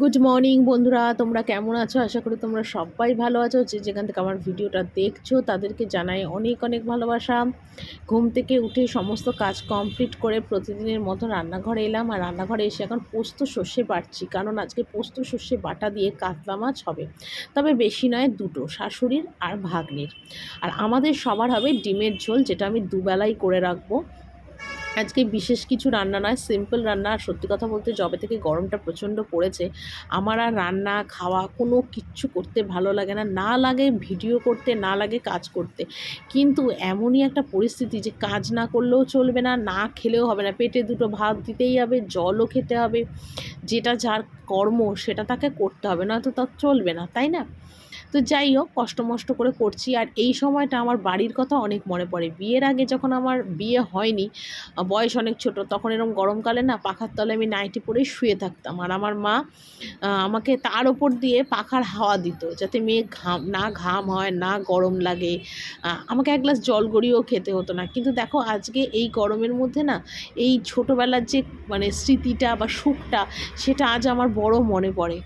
Good morning বন্ধুরা, তোমরা কেমন আছো? আশা করি তোমরা সবাই ভালো আছো। যে যেখান থেকে আমার ভিডিওটা দেখছো তাদেরকে জানাই অনেক অনেক ভালোবাসা। ঘুম থেকে উঠে সমস্ত কাজ কমপ্লিট করে প্রতিদিনের মতো রান্নাঘরে এলাম, আর রান্নাঘরে এসে এখন পোস্ত সর্ষে বাটছি, কারণ আজকে পোস্ত সর্ষে বাটা দিয়ে কাতলা মাছ হবে। তবে বেশি নয়, দুটো, শাশুড়ির আর ভাগ্নির। আর আমাদের সবার হবে ডিমের ঝোল, যেটা আমি দুবেলাই করে রাখবো। আজকে বিশেষ কিছু রান্না নয়, সিম্পল রান্না। আর সত্যি কথা বলতে, যবে থেকে গরমটা প্রচণ্ড পড়েছে, আমার আর রান্না খাওয়া কোনো কিচ্ছু করতে ভালো লাগে না, না লাগে ভিডিও করতে, না লাগে কাজ করতে। কিন্তু এমনই একটা পরিস্থিতি যে কাজ না করলেও চলবে না, না খেলেও হবে না, পেটে দুটো ভাত দিতেই হবে, জলও খেতে হবে। যেটা যার কর্ম সেটা তাকে করতে হবে, নয়তো তার চলবে না, তাই না? তো যাই হোক, কষ্ট মষ্ট করে করছি। আর এই সময়টা আমার বাড়ির কথা অনেক মনে পড়ে। বিয়ের আগে যখন আমার বিয়ে হয়নি, বয়স অনেক ছোট, তখন এরকম গরমকালে না পাখার তলে আমি নাইটি পরেই শুয়ে থাকতাম, আর আমার মা আমাকে তার ওপর দিয়ে পাখার হাওয়া দিত, যাতে মেয়ে ঘাম হয় না, গরম লাগে। আমাকে এক গ্লাস জল গড়িয়েও খেতে হতো না। কিন্তু দেখো, আজকে এই গরমের মধ্যে না, এই ছোটোবেলার যে স্মৃতিটা বা সুখটা, সেটা আজ আমার বড় মনে পড়ে।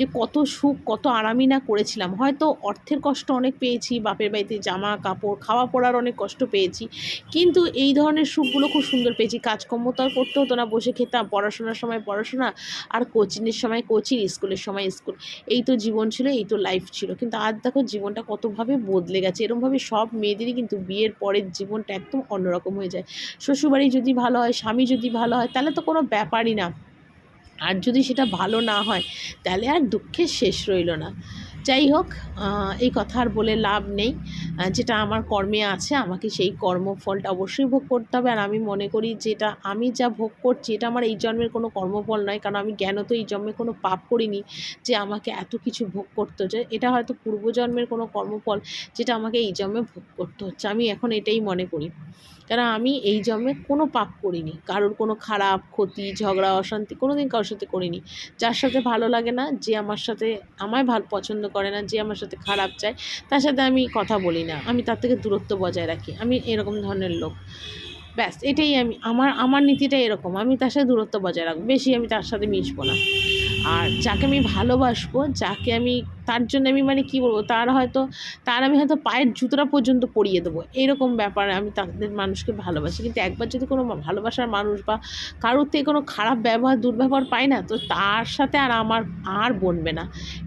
যে কত সুখ, কত আরামই না করেছিলাম। হয়তো অর্থের কষ্ট অনেক পেয়েছি, বাপের বাড়িতে জামা কাপড়, খাওয়া পড়ার অনেক কষ্ট পেয়েছি, কিন্তু এই ধরনের সুখগুলো খুব সুন্দর পেয়েছি। কাজকর্ম তো আর করতে হতো না, বসে খেতাম, পড়াশোনার সময় পড়াশোনা, আর কোচিংয়ের সময় কোচিং, স্কুলের সময় স্কুল। এই তো জীবন ছিল, এই তো লাইফ ছিল। কিন্তু আজ দেখো জীবনটা কতভাবে বদলে গেছে। এরকমভাবে সব মেয়েদেরই কিন্তু বিয়ের পরের জীবনটা একদম অন্যরকম হয়ে যায়। শ্বশুরবাড়ি যদি ভালো হয়, স্বামী যদি ভালো হয়, তাহলে তো কোনো ব্যাপারই না। আর যদি সেটা ভালো না হয়, তাহলে আর দুঃখের শেষ রইল না। যাই হোক, এই কথা আর বলে লাভ নেই। যেটা আমার কর্মে আছে, আমাকে সেই কর্মফলটা অবশ্যই ভোগ করতে হবে। আর আমি মনে করি যেটা আমি যা ভোগ করছি, এটা আমার এই জন্মের কোনো কর্মফল নয়, কারণ আমি জ্ঞানত এই জন্মে কোনো পাপ করিনি যে আমাকে এত কিছু ভোগ করতে হচ্ছে। এটা হয়তো পূর্বজন্মের কোনো কর্মফল, যেটা আমাকে এই জন্মে ভোগ করতে হচ্ছে। আমি এখন এটাই মনে করি, কারণ আমি এই জন্মে কোনো পাপ করিনি, কারোর কোনো খারাপ, ক্ষতি, ঝগড়া, অশান্তি কোনো দিন কারোর সাথে করিনি। যার সাথে ভালো লাগে না, যে আমার সাথে আমায় পছন্দ করে না, যে আমার সাথে খারাপ চায়, তার সাথে আমি কথা বলি না, আমি তার থেকে দূরত্ব বজায় রাখি। আমি এরকম ধরনের লোক। ব্যাস, এটাই আমি, আমার নীতিটা এরকম। আমি তার সাথে দূরত্ব বজায় রাখবো, বেশি আমি তার সাথে মিশবো না। আর যাকে আমি ভালোবাসবো, যাকে আমি, তার জন্য আমি কী বলবো, তার আমি হয়তো পায়ের জুতোটা পর্যন্ত পরিয়ে দেবো, এরকম ব্যাপারে আমি তাদের মানুষকে ভালোবাসি। কিন্তু একবার যদি কোনো ভালোবাসার মানুষ বা কারোর থেকে কোনো খারাপ ব্যবহার, দুর্ব্যবহার পাই না, তো তার সাথে আর আমার আর বনবে না।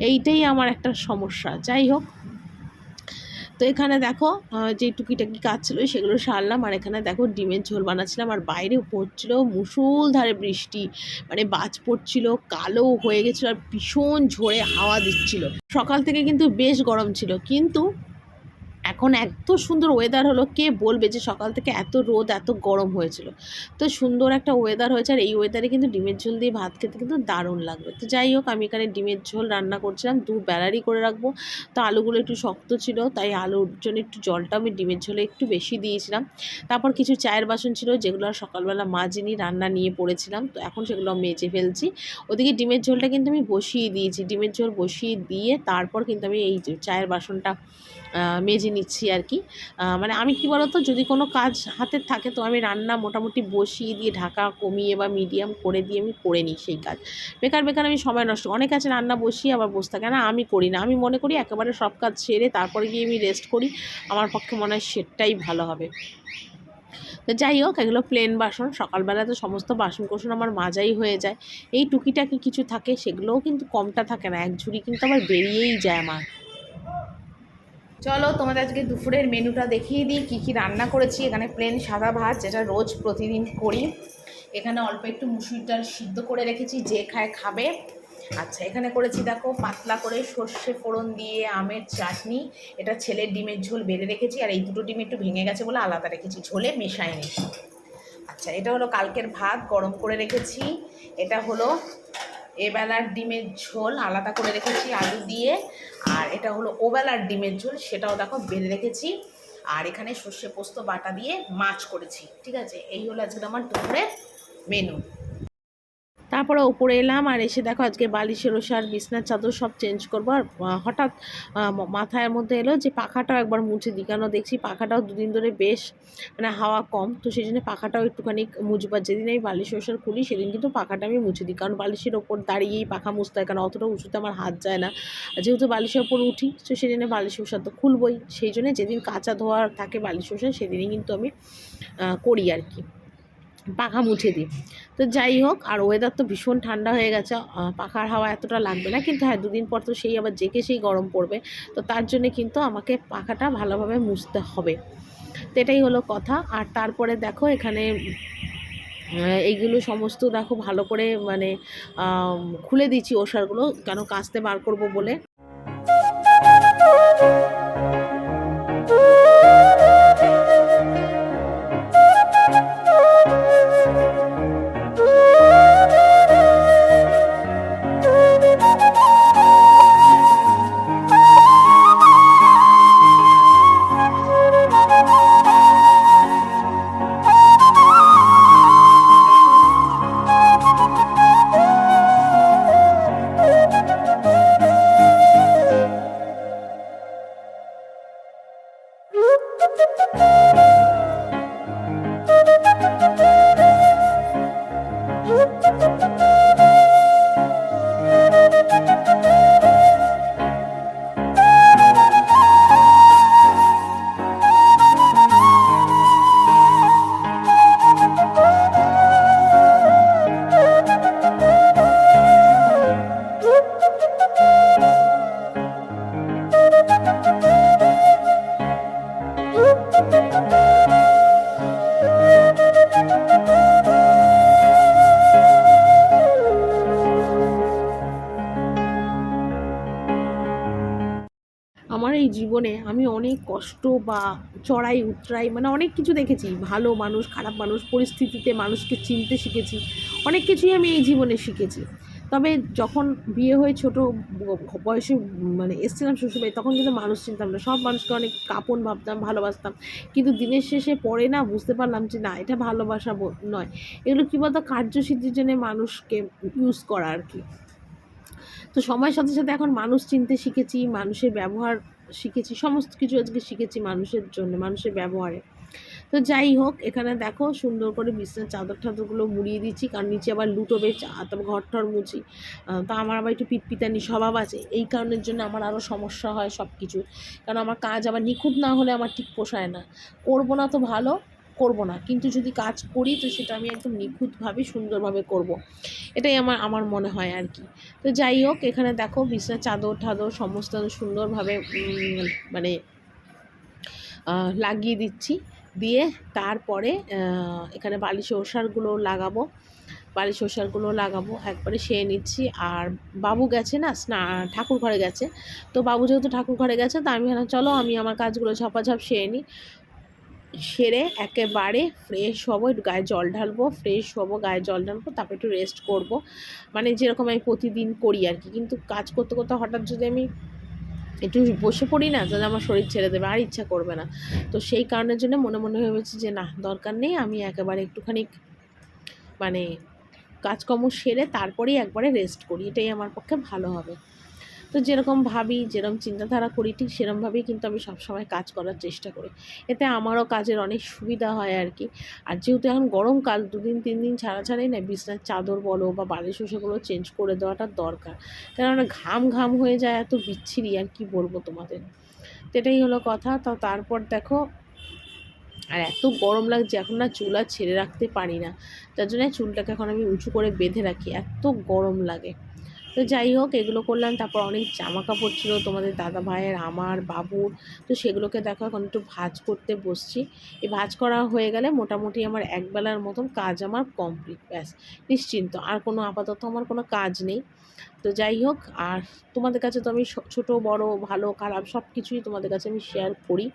এইটাই আমার একটা সমস্যা। যাই হোক, তো এখানে দেখো, যে টুকিটাকি কাজ ছিল সেগুলো সারলাম। আর এখানে দেখো ডিমের ঝোল বানাচ্ছিলাম, আর বাইরে পড়ছিল মুষলধারে বৃষ্টি, বাজ পড়ছিল, কালো হয়ে গেছিলো, আর ভীষণ ঝোরে হাওয়া দিচ্ছিল। সকাল থেকে কিন্তু বেশ গরম ছিল, কিন্তু এখন এত সুন্দর ওয়েদার হলো, কে বলবে যে সকাল থেকে এত রোদ, এত গরম হয়েছিল। তো সুন্দর একটা ওয়েদার হয়েছে, আর এই ওয়েদারে কিন্তু ডিমের ঝোল দিয়ে ভাত খেতে কিন্তু দারুণ লাগবে। তো যাই হোক, আমি এখানে ডিমের ঝোল রান্না করছিলাম, বেলারই করে রাখবো। তো আলুগুলো একটু শক্ত ছিল, তাই আলুর জন্য একটু জলটা আমি ডিমের ঝোলে একটু বেশি দিয়েছিলাম। তারপর কিছু চায়ের বাসন ছিল, যেগুলো সকালবেলা মাজিনি, রান্না নিয়ে পড়েছিলাম, তো এখন সেগুলো মেজে ফেলছি। ওদিকে ডিমের ঝোলটা কিন্তু আমি বসিয়ে দিয়েছি। ডিমের ঝোল বসিয়ে দিয়ে তারপর কিন্তু আমি এই যে চায়ের বাসনটা মেজে নিচ্ছি আর কি। আমি কী বলতো, যদি কোনো কাজ হাতে থাকে, তো আমি রান্না মোটামুটি বসিয়ে দিয়ে ঢাকা কমিয়ে বা মিডিয়াম করে দিয়ে আমি করে নিই সেই কাজ। বেকার বেকার আমি সময় নষ্ট, অনেক আছে রান্না বসিয়ে আবার বসে থাকে না, আমি করি না। আমি মনে করি একেবারে সব কাজ সেরে তারপরে গিয়ে আমি রেস্ট করি, আমার পক্ষে মনে হয় সেটাই ভালো হবে। তো যাই হোক, এগুলো প্লেন বাসন, সকালবেলা তো সমস্ত বাসন কোসন আমার মাজাই হয়ে যায়। এই টুকিটাকি কিছু থাকে, সেগুলোও কিন্তু কমটা থাকে না, এক ঝুড়ি কিন্তু আবার বেরিয়েই যায় আমার। চলো তোমাদের আজকে দুপুরের মেনুটা দেখিয়ে দিই, কী কী রান্না করেছি। এখানে প্লেন সাদা ভাত, যেটা রোজ প্রতিদিন করি। এখানে অল্প একটু মুসুরির ডাল সিদ্ধ করে রেখেছি, যে খায় খাবে। আচ্ছা, এখানে করেছি দেখো পাতলা করে সর্ষে ফোড়ন দিয়ে আমের চাটনি। এটা ছেলের ডিমের ঝোল বেড়ে রেখেছি, আর এই দুটো ডিম একটু ভেঙে গেছে বলে আলাদা রেখেছি, ঝোলে মেশাইনি। আচ্ছা, এটা হলো কালকের ভাত গরম করে রেখেছি। এটা হলো এবেলার ডিমের ঝোল, আলাদা করে রেখেছি আলু দিয়ে। আর এটা হলো ওবেলার ডিমের ঝোল, সেটাও দেখো বেড়ে রেখেছি। আর এখানে সর্ষে পোস্ত বাটা দিয়ে মাছ করেছি। ঠিক আছে, এই হলো আজকে আমার দুপুরের মেনু। তারপরে ওপরে এলাম, আর এসে দেখো আজকে বালিশের ওষার বিছনার চাদর সব চেঞ্জ করবো। আর হঠাৎ মাথার মধ্যে এলো যে পাখাটাও একবার মুছে দিই, কেন দেখছি পাখাটাও দুদিন ধরে বেশ মানে হাওয়া কম, তো সেই জন্য পাখাটাও একটুখানি মুছবার, যেদিন আমি বালিশের ওষার খুলি সেদিন কিন্তু পাখাটা আমি মুছে দিই, কারণ বালিশের ওপর দাঁড়িয়েই পাখা মুছতে হয়, কারণ অতটা উঁচুতে আমার হাত যায় না, যেহেতু বালিশের ওপর উঠি, তো সেই জন্য বালিশের ওষার তো খুলবই, সেই জন্য যেদিন কাঁচা ধোয়ার থাকে বালিশের ওষার সেদিনই কিন্তু আমি করি আর কি, পাখা মুছে দিই। তো যাই হোক, আর ওয়েদার তো ভীষণ ঠান্ডা হয়ে গেছে, পাখার হাওয়া এতটা লাগবে না, কিন্তু হ্যাঁ দুদিন পর তো সেই আবার জেকে সেই গরম পড়বে, তো তার জন্যে কিন্তু আমাকে পাখাটা ভালোভাবে মুছতে হবে। তো এটাই হলো কথা। আর তারপরে দেখো এখানে এইগুলো সমস্ত দেখো ভালো করে মানে খুলে দিচ্ছি ওষারগুলো, কেন কাচতে বার করব বলে। আমার এই জীবনে আমি অনেক কষ্ট বা চড়াই উতরাই মানে অনেক কিছু দেখেছি, ভালো মানুষ, খারাপ মানুষ, পরিস্থিতিতে মানুষকে চিনতে শিখেছি, অনেক কিছুই আমি এই জীবনে শিখেছি। তবে যখন বিয়ে হয়ে ছোটো বয়সে মানে এসেছিলাম শ্বশুরবাড়ি, তখন কিন্তু মানুষ চিনতাম না, সব মানুষকে অনেক আপন ভাবতাম, ভালোবাসতাম, কিন্তু দিনের শেষে পরে না বুঝতে পারলাম যে না, এটা ভালোবাসা নয়, এগুলো কী বলতো কার্যসিদ্ধির জন্য মানুষকে ইউজ করা আর কি। তো সময়ের সাথে সাথে এখন মানুষ চিনতে শিখেছি, মানুষের ব্যবহার শিখেছি, সমস্ত কিছু আজকে শিখেছি মানুষের জন্য, মানুষের ব্যবহারে। তো যাই হোক, এখানে দেখো সুন্দর করে বিছানার চাদর টাদরগুলো মুড়িয়ে দিচ্ছি, কারণ নিচে আবার লুটোবে, তারপর ঘর টর মুছি, তো আমার আবার একটু পিটপিটানি স্বভাব আছে, এই কারণের জন্য আমার আরও সমস্যা হয় সব কিছু, কারণ আমার কাজ আবার নিখুঁত না হলে আমার ঠিক পোষায় না, করবো না তো ভালো, করবো না, কিন্তু যদি কাজ করি তো সেটা আমি একদম নিখুঁতভাবে সুন্দরভাবে করব, এটাই আমার আমার মনে হয় আর কি। তো যাই হোক, এখানে দেখো বিছানার চাদর ঠাদর সমস্ত সুন্দরভাবে মানে লাগিয়ে দিচ্ছি, দিয়ে তারপরে এখানে বালিশের ওষারগুলো লাগাবো, বালিশের ওষারগুলো লাগাবো একবারে সেরে নিচ্ছি। আর বাবু গেছে না ঠাকুর ঘরে গেছে, তো বাবু যেহেতু ঠাকুর ঘরে গেছে, তা আমি ভাবলাম চলো আমি আমার কাজগুলো ঝপাঝপ সেরে নিই, সেরে একেবারে ফ্রেশ হবো, একটু গায়ে জল ঢালবো, ফ্রেশ হবো, গায়ে জল ঢালবো, তারপর একটু রেস্ট করব, মানে যেরকম আমি প্রতিদিন করি আর কি। কিন্তু কাজ করতে করতে হঠাৎ যদি আমি একটু বসে পড়ি না, তাহলে আমার শরীর ছেড়ে দেবে, আর ইচ্ছা করবে না। তো সেই কারণের জন্য মনে মনে ভেবেছি যে না, দরকার নেই, আমি একেবারে একটুখানি মানে কাজকর্ম সেরে তারপরেই একবারে রেস্ট করি, এটাই আমার পক্ষে ভালো হবে। তো যেরকম ভাবি, যেরকম চিন্তাধারা করি, ঠিক সেরকমভাবেই কিন্তু আমি সবসময় কাজ করার চেষ্টা করি, এতে আমারও কাজের অনেক সুবিধা হয় আর কি। আর যেহেতু এখন গরমকাল, 2-3 দিন ছাড়া ছাড়াই না বিছনার চাদর বলো বা বালিশ ওষাগুলো চেঞ্জ করে দেওয়াটা দরকার, কেননা ঘাম ঘাম হয়ে যায়, এত বিচ্ছিরি আর কি বলবো তোমাদের। তো এটাই হলো কথা। তো তারপর দেখো, আর এত গরম লাগছে এখন না, চুল আর ছেড়ে রাখতে পারি না, তার জন্য চুলটাকে এখন আমি উঁচু করে বেঁধে রাখি, এত গরম লাগে। তো যাই হোক, এগুলো করলাম, তারপর অনেক জামা কাপড় ছিল তোমাদের দাদা ভাইয়ের, আমার, বাবুর, তো সেগুলোকে দেখো এখন একটু ভাঁজ করতে বসছি। এই ভাঁজ করা হয়ে গেলে মোটামুটি আমার একবেলার মতন কাজ আমার কমপ্লিট, ব্যাস নিশ্চিন্ত, আর কোনো আপাতত আমার কোনো কাজ নেই। তো যাই হোক, আর তোমাদের কাছে তো আমি ছোটো বড় ভালো খারাপ সব কিছুই তোমাদের কাছে আমি শেয়ার করি,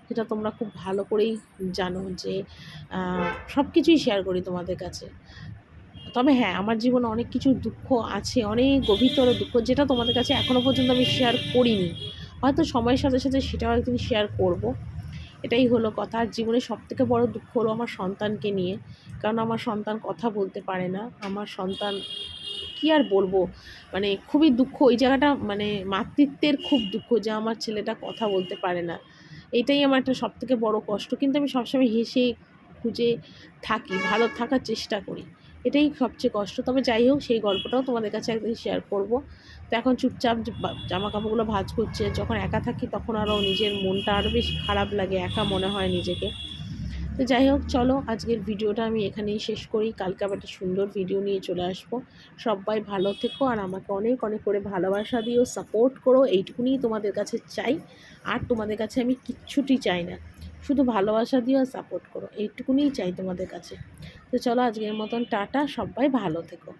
সেটা তোমরা খুব ভালো করেই জানো যে সব কিছুই শেয়ার করি তোমাদের কাছে। তবে হ্যাঁ, আমার জীবনে অনেক কিছু দুঃখ আছে, অনেক গভীরতর দুঃখ, যেটা তোমাদের কাছে এখনও পর্যন্ত আমি শেয়ার করিনি, হয়তো সময়ের সাথে সাথে সেটাও একদিন শেয়ার করব। এটাই হলো কথা। আর জীবনে সবথেকে বড় দুঃখ হলো আমার সন্তানকে নিয়ে, কারণ আমার সন্তান কথা বলতে পারে না। আমার সন্তান কী আর বলবো, মানে খুবই দুঃখ ওই জায়গাটা, মানে মাতৃত্বের খুব দুঃখ যে আমার ছেলেটা কথা বলতে পারে না। এটাই আমার একটা সবথেকে বড় কষ্ট। কিন্তু আমি সবসময় হেসে খুঁজে থাকি, ভালো থাকার চেষ্টা করি। এটাই সবচেয়ে কষ্ট। তবে যাই হোক, সেই গল্পটাও তোমাদের কাছে একদিন শেয়ার করব। তো এখন চুপচাপ জামা কাপড়গুলো ভাঁজ করছে। যখন একা থাকি তখন আরও নিজের মনটা আরও বেশি খারাপ লাগে, একা মনে হয় নিজেকে। তো যাই হোক, চলো আজকের ভিডিওটা আমি এখানেই শেষ করি। কালকে আবার একটা সুন্দর ভিডিও নিয়ে চলে আসবো। সবাই ভালো থেকো, আর আমাকে অনেক অনেক করে ভালোবাসা দিও, সাপোর্ট করো, এইটুকুনি তোমাদের কাছে চাই। আর তোমাদের কাছে আমি কিচ্ছুটি চাই না, শুধু ভালোবাসা দিও আর সাপোর্ট করো, এইটুকুনিই চাই তোমাদের কাছে। তো চলো আজকের মতন টাটা, সবাই ভালো থেকো।